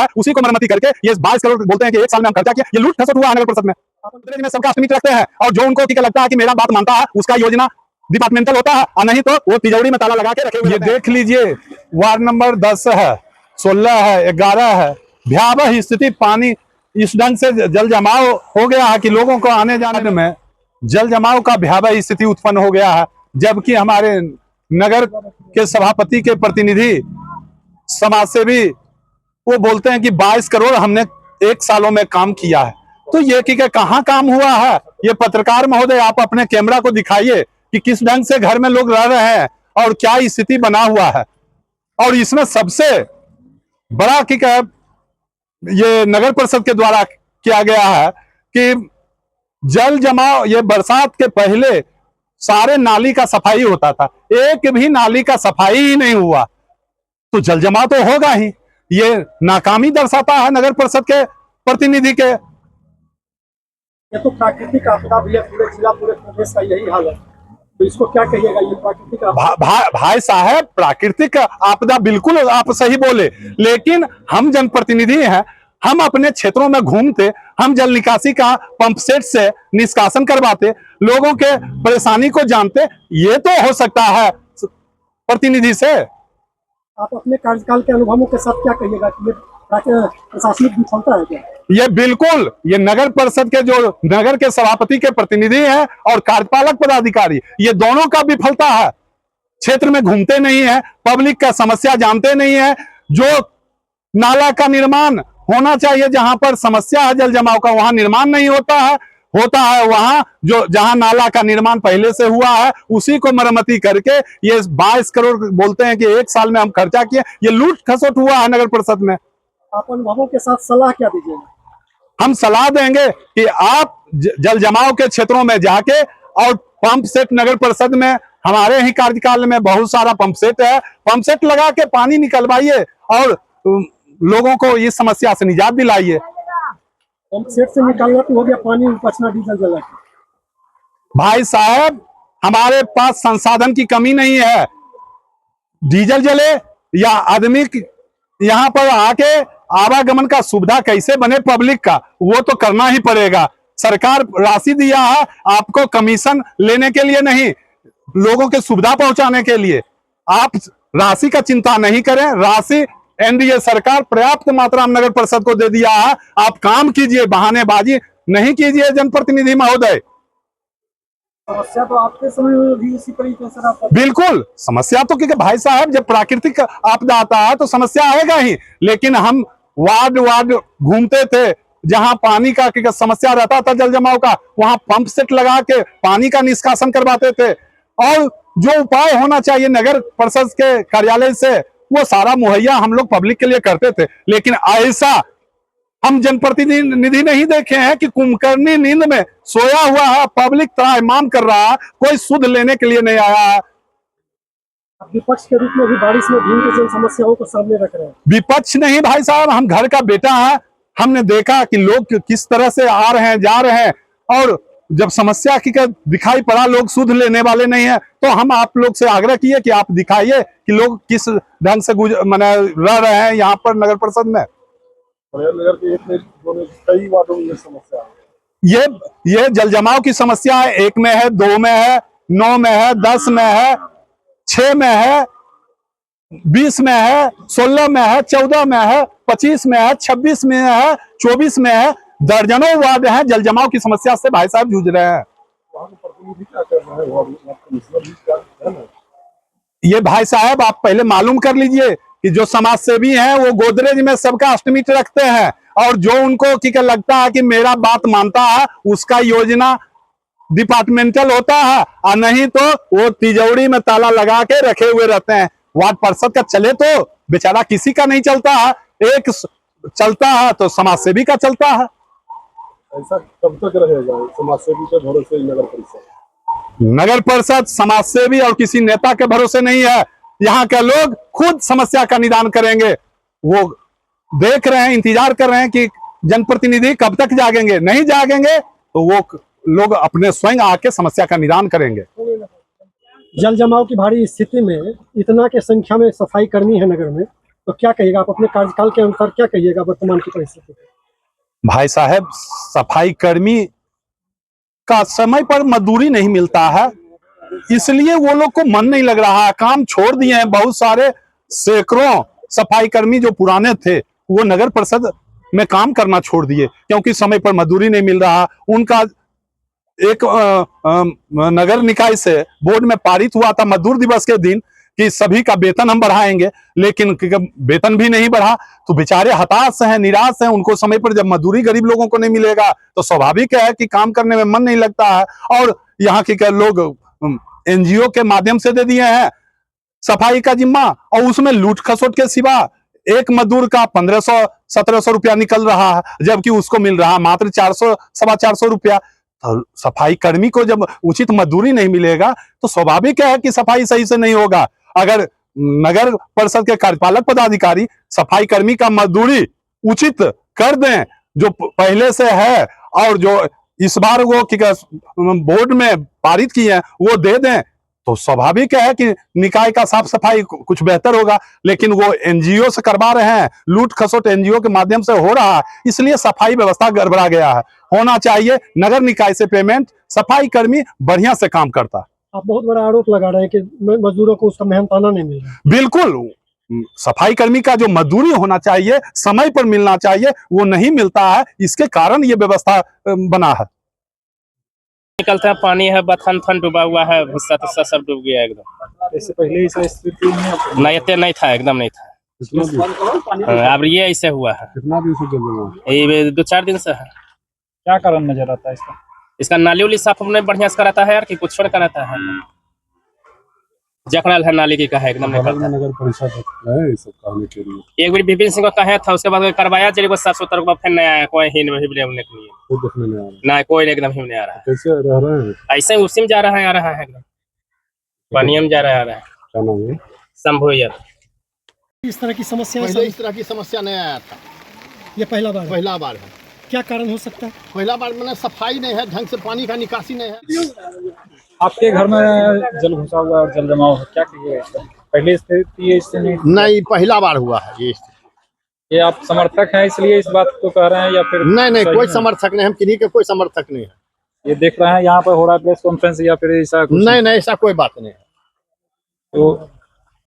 है उसी को मरम्मती करके ये 22 करोड़ बोलते हैं कि एक साल में हम खर्चा किया, ये लूट खसोट हुआ है नगर परिषद में। में सबका एस्टिमेट रखते हैं और जो उनको लगता है कि मेरा बात मानता है उसका योजना डिपार्टमेंटल होता है, और नहीं तो वो तिजोरी में ताला लगा के रखे हुए। ये देख लीजिए, वार्ड नंबर 10 है, 16 है, 11 है, भयावह स्थिति। पानी इस ढंग से जल जमाव हो गया है कि लोगों को आने जाने में जल जमाव का भयावह स्थिति उत्पन्न हो गया है। जबकि हमारे नगर के सभापति के प्रतिनिधि समाज सेवी वो बोलते हैं कि 22 करोड़ हमने 1 सालों में काम किया है। तो ये कि कहाँ काम हुआ है? ये पत्रकार महोदय आप अपने कैमरा को दिखाइए कि किस ढंग से घर में लोग रह रहे हैं और क्या स्थिति बना हुआ है। और इसमें सबसे बड़ा कि ये नगर परिषद के द्वारा किया गया है कि जल जमाव, ये बरसात के पहले सारे नाली का सफाई होता था, एक भी नाली का सफाई ही नहीं हुआ, तो जल जमाव तो होगा ही। ये नाकामी दर्शाता है नगर परिषद के प्रतिनिधि के। ये तो प्राकृतिक आपदा भी है, पूरे जिला पूरे प्रदेश का यही हाल है, तो इसको क्या कहिएगा? ये प्राकृतिक भाई साहब, प्राकृतिक आपदा बिल्कुल आप सही बोले, लेकिन हम जनप्रतिनिधि हैं, हम अपने क्षेत्रों में घूमते, हम जल निकासी का पंप सेट से निष्कासन करवाते, लोगों के परेशानी को जानते। ये तो हो सकता है प्रतिनिधि से। आप अपने कार्यकाल के अनुभवों के साथ क्या कहिएगा कि ये प्रशासनिक विफलता है क्या? ये बिल्कुल, ये नगर परिषद के जो नगर के सभापति के प्रतिनिधि हैं और कार्यपालक पदाधिकारी, ये दोनों का विफलता है। क्षेत्र में घूमते नहीं है, पब्लिक का समस्या जानते नहीं है। जो नाला का निर्माण होना चाहिए, जहां पर समस्या है जल जमाव का, वहां निर्माण नहीं होता है। होता है वहां जो जहां नाला का निर्माण पहले से हुआ है उसी को मरम्मती करके ये 22 करोड़ बोलते हैं कि 1 साल में हम खर्चा किए। ये लूट खसोट हुआ है नगर परिषद में। आप अनुभवों के साथ सलाह क्या दीजिएगा? हम सलाह देंगे कि आप जल जमाव के क्षेत्रों में जाके और पंप सेट, नगर परिषद में हमारे ही कार्यकाल में बहुत सारा पंप सेट है, पंप सेट लगा के पानी निकलवाइए और लोगों को इस समस्या से निजात दिलाइए। पंप सेट से निकालना तो हो गया, पानी बचना डीजल जला। भाई साहब, हमारे पास संसाधन की कमी नहीं है। डीजल जले या आदमी यहाँ पर आके आवागमन का सुविधा कैसे बने पब्लिक का, वो तो करना ही पड़ेगा। सरकार राशि दिया है आपको कमीशन लेने के लिए नहीं, लोगों के सुविधा पहुंचाने के लिए। आप राशि का चिंता नहीं करें, राशि एनडीए सरकार पर्याप्त मात्रा में नगर परिषद को दे दिया है। आप काम कीजिए, बहानेबाजी नहीं कीजिए जनप्रतिनिधि महोदय। समस्या तो आपके समय में भी इसी तरीके से बिल्कुल समस्या तो, क्योंकि भाई साहब जब प्राकृतिक आपदा आता है तो समस्या आएगा ही, लेकिन हम वार्ड वार्ड घूमते थे, जहां पानी का समस्या रहता था जल जमाव का, वहां पंप सेट लगा के पानी का निष्कासन करवाते थे। और जो उपाय होना चाहिए नगर परिषद के कार्यालय से, वो सारा मुहैया हम लोग पब्लिक के लिए करते थे। लेकिन ऐसा हम जनप्रतिनिधि नहीं देखे हैं कि कुंभकर्णी नींद में सोया हुआ है, पब्लिक त्राहिमाम कर रहा है, कोई सुध लेने के लिए नहीं आया है। विपक्ष के रूप में भी बारिश में भीग के जन समस्याओं को सामने रख रहे हैं। विपक्ष नहीं भाई साहब, हम घर का बेटा है। हमने देखा कि लोग किस तरह से आ रहे हैं, जा रहे हैं, और जब समस्या की दिखाई पड़ा लोग सुध लेने वाले नहीं है, तो हम आप लोग से आग्रह किए कि आप दिखाइए कि लोग किस ढंग से रह रहे हैं यहाँ पर नगर परिषद में। नगर के कई वार्डों में समस्या है। ये जल जमाव की समस्या है। 1 में है, 2 में है, 9 में है, 10 में है, 6 में है, 20 में है, 16 में है, 14 में है, 25 में है, 26 में है, 24 में है। दर्जनों वार्ड हैं जल जमाव की समस्या से भाई साहब जूझ रहे हैं। ये भाई साहब आप पहले मालूम कर लीजिए कि जो समाज सेवी हैं वो गोदरेज में सबका एस्टिमेट रखते हैं, और जो उनको क्या लगता है कि मेरा बात मानता है उसका योजना डिपार्टमेंटल होता है, और नहीं तो वो तिजोरी में ताला लगा के रखे हुए रहते हैं। वार्ड पार्षद का चले तो बेचारा किसी का नहीं चलता है, एक चलता है तो समाज सेवी का चलता है। ऐसा कब तक रहेगा समाज सेवी के भरोसे नगर परिषद? नगर परिषद समाज सेवी और किसी नेता के भरोसे नहीं है। यहाँ के लोग खुद समस्या का निदान करेंगे। वो देख रहे हैं, इंतजार कर रहे हैं कि जनप्रतिनिधि कब तक जागेंगे। नहीं जागेंगे तो वो लोग अपने स्वयं आके समस्या का निदान करेंगे। जल जमाव की भारी स्थिति में इतना के संख्या में सफाई कर्मी है नगर में, तो क्या कहिएगा आप अपने कार्यकाल के अनुसार, क्या कहिएगा वर्तमान की परिस्थिति? भाई साहब, सफाई कर्मी का समय पर मजदूरी नहीं मिलता है, इसलिए वो लोग को मन नहीं लग रहा है, काम छोड़ दिए हैं। बहुत सारे सैकड़ों सफाई कर्मी जो पुराने थे वो नगर परिषद में काम करना छोड़ दिए क्योंकि समय पर मजदूरी नहीं मिल रहा। उनका एक नगर निकाय से बोर्ड में पारित हुआ था मजदूर दिवस के दिन कि सभी का वेतन हम बढ़ाएंगे, लेकिन वेतन भी नहीं बढ़ा तो बेचारे हताश हैं, निराश हैं। उनको समय पर जब मजदूरी गरीब लोगों को नहीं मिलेगा तो स्वाभाविक है कि काम करने में मन नहीं लगता है। और यहाँ के लोग एनजीओ के माध्यम से दे दिए हैं सफाई का जिम्मा, और उसमें लूट खसोट के सिवा एक मजदूर का 1500-1700 रुपया निकल रहा है, जबकि उसको मिल रहा है मात्र 400-425 रुपया। तो सफाई कर्मी को जब उचित मजदूरी नहीं मिलेगा तो स्वाभाविक है कि सफाई सही से नहीं होगा। अगर नगर परिषद के कार्यपालक पदाधिकारी सफाई कर्मी का मजदूरी उचित कर दें जो पहले से है, और जो इस बार वो बोर्ड में पारित किए हैं वो दे दें, तो स्वाभाविक है कि निकाय का साफ सफाई कुछ बेहतर होगा। लेकिन वो एनजीओ से करवा रहे हैं, लूट खसोट एनजीओ के माध्यम से हो रहा है, इसलिए सफाई व्यवस्था गड़बड़ा गया है। होना चाहिए नगर निकाय से पेमेंट, सफाई कर्मी बढ़िया से काम करता है। आप बहुत बड़ा आरोप लगा रहे हैं कि मजदूरों को उसका मेहनताना नहीं मिल रहा। बिल्कुल, सफाई कर्मी का जो मजदूरी होना चाहिए समय पर मिलना चाहिए वो नहीं मिलता है, इसके कारण ये व्यवस्था बना है। निकलता है पानी है, बथन थन डूबा हुआ है, भुस्सा तुस्सा सब डूब गया एकदम। इससे पहले ऐसा स्थिति नहीं इतने नहीं था, एकदम नहीं था। अब ये ऐसे हुआ है। कितना दिन से चल रहा है? ये 2-4 दिन से है। क्या कारण नजर आता है इसका? इसका नाली उली साफ नहीं बढ़िया से कराता है यार, कि कुछ छोड़ कराता है। जकड़ल है नाली की का है, एकदम नहीं करता। नगर परिषद है ये सब कहने के लिए। एक बार विपिन सिंह को कहा था, उसके बाद करवाया चलिए 770 रुपया, फिर नहीं आया कोई ही नहीं, खुद देखने नहीं आ रहा। ना कोई एकदम ही नहीं आ रहा है। कैसे रह रहे हैं? ऐसे ही उसी में जा रहा है, आ रहा है एकदम पानी में जा रहा है। क्या नाम है? शंभू यादव। इस तरह की समस्या पहले इस तरह की समस्या नहीं आया था, ये पहला बार है। पहला बार है। क्या कारण हो सकता है? पहला बार मैंने सफाई नहीं है, ढंग से पानी का निकासी नहीं है। आपके घर में जल घुसा हुआ और जल जमाव है, क्या कीजिएगा इसका? पहले स्थिति इससे नहीं, पहला बार हुआ है ये स्थिति। ये आप समर्थक हैं इसलिए इस बात को कह रहे हैं या फिर नहीं, सही कोई है? समर्थक नहीं, हम किन्हीं के कोई समर्थक नहीं है। ये देख रहे हैं यहाँ पर हो रहा है प्रेस कॉन्फ्रेंस या फिर ऐसा कुछ? नहीं, ऐसा कोई बात नहीं है। तो